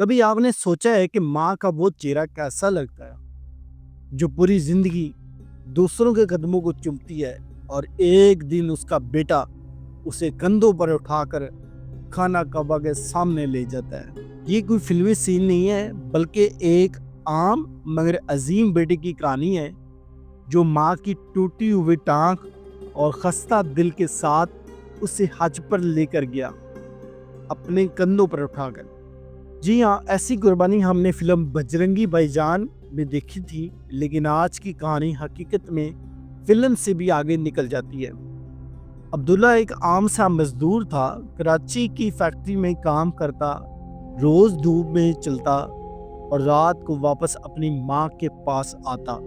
कभी आपने सोचा है कि माँ का वो चेहरा कैसा लगता है जो पूरी जिंदगी दूसरों के कदमों को चूमती है और एक दिन उसका बेटा उसे कंधों पर उठाकर खाना काबा के सामने ले जाता है। ये कोई फिल्मी सीन नहीं है बल्कि एक आम मगर अजीम बेटे की कहानी है जो माँ की टूटी हुई टांग और खस्ता दिल के साथ उसे हज पर लेकर गया, अपने कंधों पर उठाकर। जी हाँ, ऐसी कुर्बानी हमने फिल्म बजरंगी भाईजान में देखी थी, लेकिन आज की कहानी हकीकत में फिल्म से भी आगे निकल जाती है। अब्दुल्ला एक आम सा मजदूर था, कराची की फैक्ट्री में काम करता, रोज धूप में चलता और रात को वापस अपनी माँ के पास आता,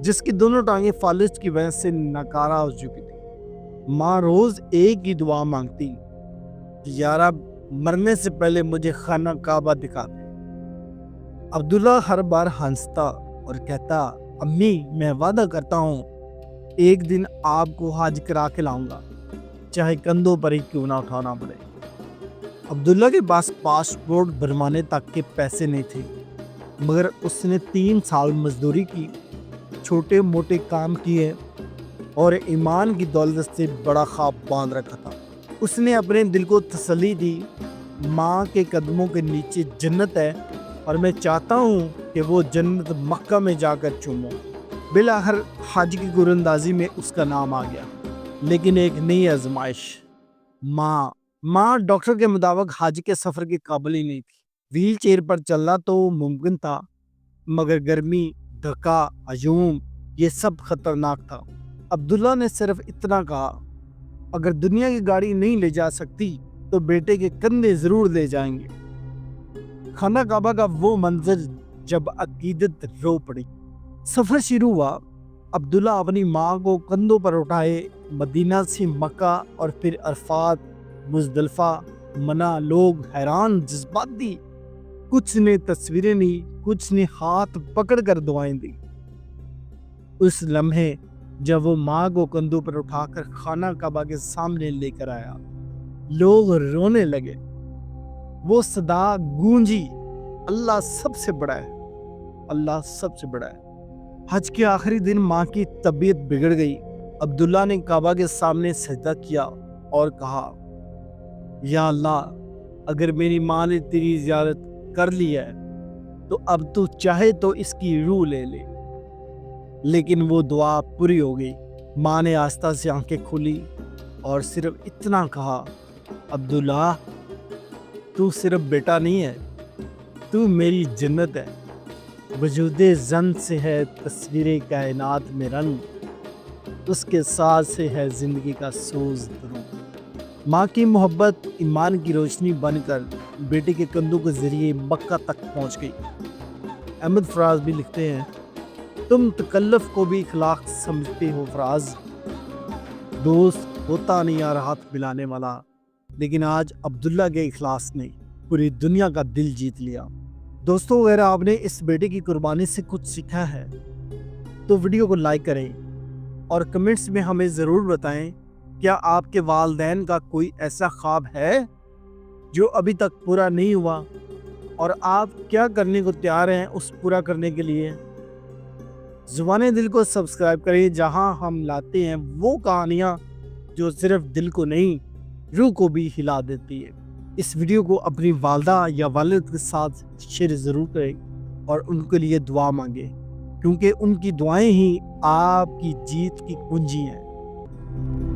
जिसकी दोनों टांगें फालिज की वजह से नकारा हो चुकी थी। माँ रोज एक ही दुआ मांगती कि यार अब मरने से पहले मुझे खाना काबा दिखा दे। अब्दुल्ला हर बार हंसता और कहता, अम्मी मैं वादा करता हूँ एक दिन आपको हज करा के लाऊंगा, चाहे कंधों पर ही क्यों ना उठाना पड़े। अब्दुल्ला के पास पासपोर्ट बनवाने तक के पैसे नहीं थे, मगर उसने 3 साल मजदूरी की, छोटे मोटे काम किए और ईमान की दौलत से बड़ा ख्वाब बांध रखा था। उसने अपने दिल को तसल्ली दी, माँ के कदमों के नीचे जन्नत है और मैं चाहता हूँ कि वो जन्नत मक्का में जाकर चूमूं। बिलाखिर हज की गुरंदाजी में उसका नाम आ गया, लेकिन एक नई आजमाइश। माँ डॉक्टर के मुताबिक हज के सफर के काबिल ही नहीं थी। व्हील चेयर पर चलना तो मुमकिन था, मगर गर्मी, धक्का, हजूम, ये सब खतरनाक था। अब्दुल्ला ने सिर्फ इतना कहा, अगर दुनिया की गाड़ी नहीं ले जा सकती तो बेटे के कंधे जरूर ले जाएंगे। खाना काबा का वो मंजर जब अकीदत रो पड़ी। सफर शुरू हुआ। अब्दुल्ला अपनी माँ को कंधों पर उठाए मदीना से मक्का और फिर अरफात, मुजदलिफा, मना। लोग हैरान, जज्बाती। कुछ ने तस्वीरें ली, कुछ ने हाथ पकड़कर दुआएं दी। उस लम्हे जब वो माँ को कंधों पर उठाकर खाना काबा के सामने लेकर आया, लोग रोने लगे। वो सदा गूंजी, अल्लाह सबसे बड़ा है, अल्लाह सबसे बड़ा है। हज के आखिरी दिन माँ की तबीयत बिगड़ गई। अब्दुल्ला ने काबा के सामने सजदा किया और कहा, या अल्लाह, अगर मेरी माँ ने तेरी ज़ियारत कर ली है तो अब तू चाहे तो इसकी रूह ले ले। लेकिन वो दुआ पूरी हो गई। माँ ने आस्था से आंखें खोली और सिर्फ इतना कहा, अब्दुल्ला, तू सिर्फ बेटा नहीं है, तू मेरी जन्नत है। वजूदे जन से है तस्वीरें कायनात में रंग, उसके साथ से है जिंदगी का सोज दरूं। माँ की मोहब्बत ईमान की रोशनी बनकर बेटे के कंधों के जरिए मक्का तक पहुँच गई। अहमद फराज भी लिखते हैं, तुम तकल्लुफ को भी इखलाक समझते हो फराज। दोस्त होता नहीं यार हाथ मिलाने वाला, लेकिन आज अब्दुल्ला के इखलास ने पूरी दुनिया का दिल जीत लिया। दोस्तों, अगर आपने इस बेटे की कुर्बानी से कुछ सीखा है तो वीडियो को लाइक करें और कमेंट्स में हमें ज़रूर बताएं, क्या आपके वालिदैन का कोई ऐसा ख्वाब है जो अभी तक पूरा नहीं हुआ और आप क्या करने को तैयार हैं उस पूरा करने के लिए। ज़ुबाने दिल को सब्सक्राइब करें, जहां हम लाते हैं वो कहानियां जो सिर्फ दिल को नहीं, रूह को भी हिला देती है। इस वीडियो को अपनी वालदा या वालिद के साथ शेयर ज़रूर करें और उनके लिए दुआ मांगें, क्योंकि उनकी दुआएं ही आपकी जीत की कुंजी हैं।